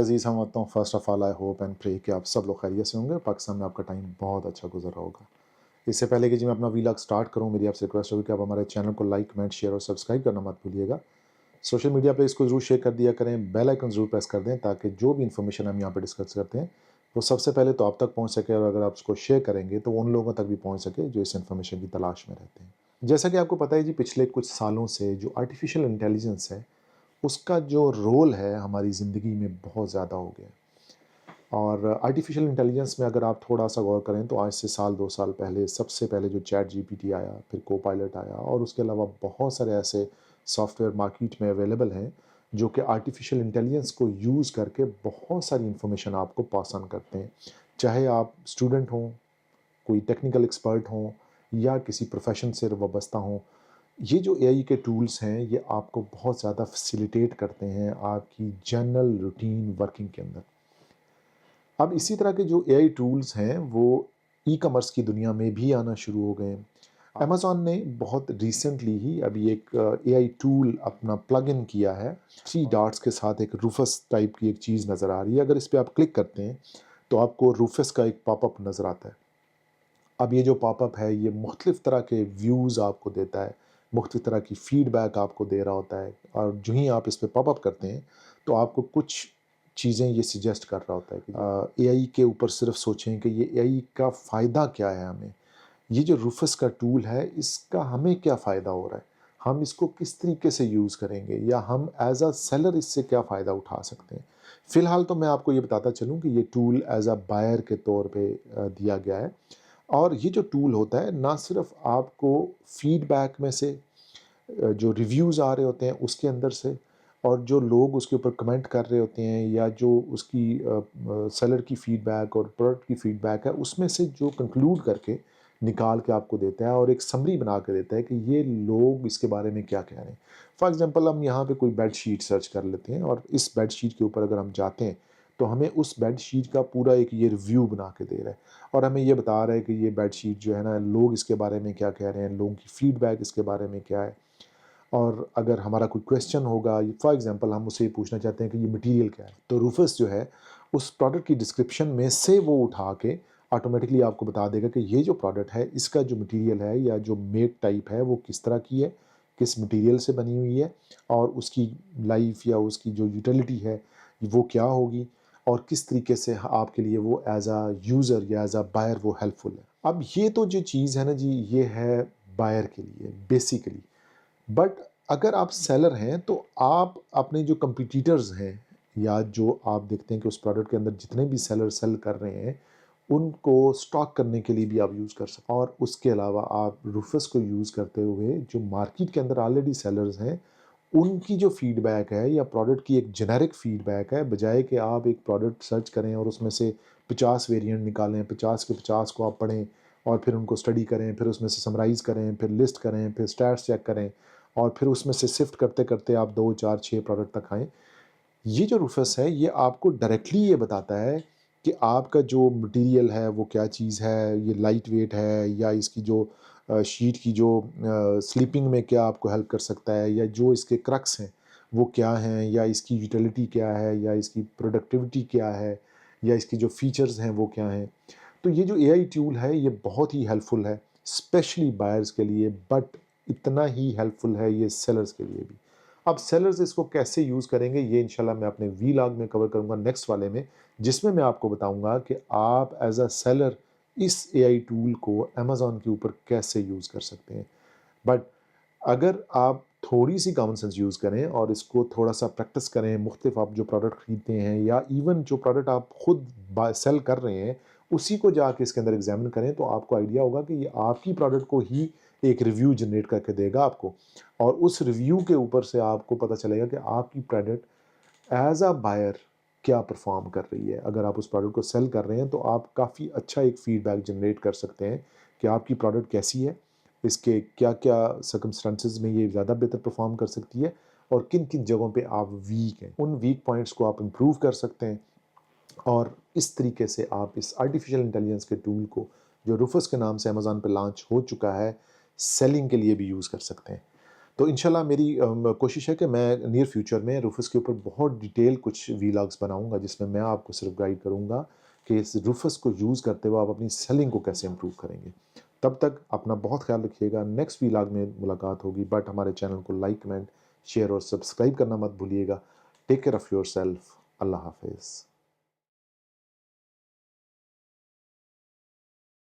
अज़ीज़ हमवतनों, first of all I hope and pray कि आप सब लोग खैरियत से होंगे। पाकिस्तान में आपका टाइम बहुत अच्छा गुजर रहा होगा। इससे पहले कि जी मैं अपना वीलॉग स्टार्ट करूं, मेरी आपसे रिक्वेस्ट होगी कि आप हमारे चैनल को लाइक, कमेंट, शेयर और सब्सक्राइब करना मत भूलिएगा। सोशल मीडिया पे इसको ज़रूर शेयर कर दिया करें, बेल आइकन ज़रूर प्रेस कर दें ताकि जो भी इन्फॉर्मेशन हम यहाँ पे डिस्कस करते हैं वो सबसे पहले तो आप तक पहुँच सके, और अगर आप उसको शेयर करेंगे तो उन लोगों तक भी पहुँच सके जो इस इन्फॉर्मेशन की तलाश में रहते हैं। जैसा कि आपको पता है जी, पिछले कुछ सालों से जो आर्टिफिशियल इंटेलिजेंस है उसका जो रोल है हमारी ज़िंदगी में बहुत ज़्यादा हो गया है। और आर्टिफिशियल इंटेलिजेंस में अगर आप थोड़ा सा गौर करें तो आज से साल 2 साल पहले सबसे पहले जो चैट जीपीटी आया, फिर कोपायलट आया, और उसके अलावा बहुत सारे ऐसे सॉफ्टवेयर मार्केट में अवेलेबल हैं जो कि आर्टिफिशियल इंटेलिजेंस को यूज़ करके बहुत सारी इन्फॉर्मेशन आपको पास ऑन करते हैं। चाहे आप स्टूडेंट हों, कोई टेक्निकल एक्सपर्ट हों या किसी प्रोफेशन से वाबस्ता हों, ये जो एआई के टूल्स हैं ये आपको बहुत ज़्यादा फैसिलिटेट करते हैं आपकी जनरल रूटीन वर्किंग के अंदर। अब इसी तरह के जो एआई टूल्स हैं वो ई कॉमर्स की दुनिया में भी आना शुरू हो गए हैं। अमेज़न ने बहुत रिसेंटली ही अभी एक एआई टूल अपना प्लग इन किया है। 3 डॉट्स के साथ एक रूफस टाइप की एक चीज़ नज़र आ रही है। अगर इस पे आप क्लिक करते हैं तो आपको रूफस का एक पॉपअप नज़र आता है। अब ये जो पॉपअप है ये मुख्तलिफ़ तरह के व्यूज़ आपको देता है, मुख्तलिफ़ तरह की फ़ीडबैक आपको दे रहा होता है, और जो ही आप इस पे पॉपअप करते हैं तो आपको कुछ चीज़ें ये सजेस्ट कर रहा होता है कि एआई के ऊपर सिर्फ सोचें कि ये एआई का फ़ायदा क्या है हमें। ये जो रूफस का टूल है इसका हमें क्या फ़ायदा हो रहा है, हम इसको किस तरीके से यूज़ करेंगे, या हम एज अ सेलर इससे क्या फ़ायदा उठा सकते हैं। फ़िलहाल तो मैं आपको ये बताता चलूँ कि ये टूल एज अ बायर के तौर पे दिया गया है। और ये जो टूल होता है ना सिर्फ आपको फीडबैक में से जो रिव्यूज़ आ रहे होते हैं उसके अंदर से, और जो लोग उसके ऊपर कमेंट कर रहे होते हैं, या जो उसकी सेलर की फ़ीडबैक और प्रोडक्ट की फ़ीडबैक है उसमें से जो कंक्लूड करके निकाल के आपको देता है और एक समरी बना के देता है कि ये लोग इसके बारे में क्या कह रहे हैं। फॉर एग्ज़ाम्पल हम यहाँ पे कोई बेड शीट सर्च कर लेते हैं, और इस बेड शीट के ऊपर अगर हम जाते हैं तो हमें उस बेड शीट का पूरा एक ये रिव्यू बना के दे रहा है, और हमें ये बता रहा है कि ये बेड शीट जो है ना, लोग इसके बारे में क्या कह रहे हैं, लोगों की फ़ीडबैक इसके बारे में क्या है। और अगर हमारा कोई क्वेश्चन होगा, फॉर एग्जांपल हम उससे ये पूछना चाहते हैं कि ये मटेरियल क्या है, तो रूफस जो है उस प्रोडक्ट की डिस्क्रिप्शन में से वो उठा के ऑटोमेटिकली आपको बता देगा कि ये जो प्रोडक्ट है इसका जो मटेरियल है या जो मेक टाइप है वो किस तरह की है, किस मटेरियल से बनी हुई है, और उसकी लाइफ या उसकी जो यूटिलिटी है वो क्या होगी, और किस तरीके से आपके लिए वो एज आ यूज़र या एज आ बायर वो हेल्पफुल है। अब ये तो जो चीज़ है ना जी, ये है बायर के लिए बेसिकली। बट अगर आप सेलर हैं तो आप अपने जो कंपटीटर्स हैं, या जो आप देखते हैं कि उस प्रोडक्ट के अंदर जितने भी सेलर सेल कर रहे हैं उनको स्टॉक करने के लिए भी आप यूज़ कर सकते हैं। और उसके अलावा आप रूफस को यूज़ करते हुए जो मार्केट के अंदर ऑलरेडी सेलर्स हैं उनकी जो फीडबैक है या प्रोडक्ट की एक जेनेरिक फीडबैक है, बजाय कि आप एक प्रोडक्ट सर्च करें और उसमें से 50 वेरिएंट निकालें, 50 के 50 को आप पढ़ें और फिर उनको स्टडी करें, फिर उसमें से समराइज़ करें, फिर लिस्ट करें, फिर स्टैट्स चेक करें, और फिर उसमें से सिफ्ट करते करते आप 2 4 6 प्रोडक्ट तक आएँ। ये जो रूफस है ये आपको डायरेक्टली ये बताता है कि आपका जो मटेरियल है वो क्या चीज़ है, ये लाइट वेट है, या इसकी जो शीट की जो स्लीपिंग में क्या आपको हेल्प कर सकता है, या जो इसके क्रक्स हैं वो क्या हैं, या इसकी यूटिलिटी क्या है, या इसकी प्रोडक्टिविटी क्या है, या इसकी जो फीचर्स हैं वो क्या हैं। तो ये जो एआई टूल है ये बहुत ही हेल्पफुल है स्पेशली बायर्स के लिए, बट इतना ही हेल्पफुल है ये सेलर्स के लिए भी। अब सेलर्स इसको कैसे यूज़ करेंगे ये इंशाल्लाह मैं अपने वीलॉग में कवर करूँगा नेक्स्ट वाले में, जिसमें मैं आपको बताऊँगा कि आप एज़ अ सेलर इस एआई टूल को अमेज़न के ऊपर कैसे यूज़ कर सकते हैं। बट अगर आप थोड़ी-सी कॉमन सेंस यूज़ करें और इसको थोड़ा-सा प्रैक्टिस करें, मुख्तलिफ आप जो प्रोडक्ट खरीदते हैं या इवन जो प्रोडक्ट आप खुद सेल कर रहे हैं, उसी को जाके इसके अंदर एग्ज़ामिन करें तो आपको आइडिया होगा कि ये आपकी प्रोडक्ट को ही एक रिव्यू जनरेट करके देगा आपको, और उस रिव्यू के ऊपर से आपको पता चलेगा कि आपकी प्रोडक्ट एज़ अ बायर क्या परफ़ॉर्म कर रही है। अगर आप उस प्रोडक्ट को सेल कर रहे हैं तो आप काफ़ी अच्छा एक फ़ीडबैक जनरेट कर सकते हैं कि आपकी प्रोडक्ट कैसी है, इसके क्या-क्या सर्कमस्टेंसेस में ये ज़्यादा बेहतर परफ़ॉर्म कर सकती है, और किन-किन जगहों पे आप वीक हैं। उन वीक पॉइंट्स को आप इम्प्रूव कर सकते हैं, और इस तरीके से आप इस आर्टिफ़िशियल इंटेलिजेंस के टूल को, जो रूफस के नाम से अमेज़न पे लॉन्च हो चुका है, सेलिंग के लिए भी यूज़ कर सकते हैं। तो इंशाल्लाह मेरी कोशिश है कि मैं नियर फ्यूचर में रूफस के ऊपर बहुत डिटेल कुछ वीलॉग्स बनाऊँगा, जिसमें मैं आपको सिर्फ गाइड करूँगा कि इस रूफस को यूज़ करते हुए आप अपनी सेलिंग को कैसे इम्प्रूव करेंगे। तब तक अपना बहुत ख्याल रखिएगा, नेक्स्ट वीलॉग में मुलाकात होगी, बट हमारे चैनल को लाइक, कमेंट, शेयर और सब्सक्राइब करना मत भूलिएगा। Take care of yourself. अल्लाह हाफ़िज़।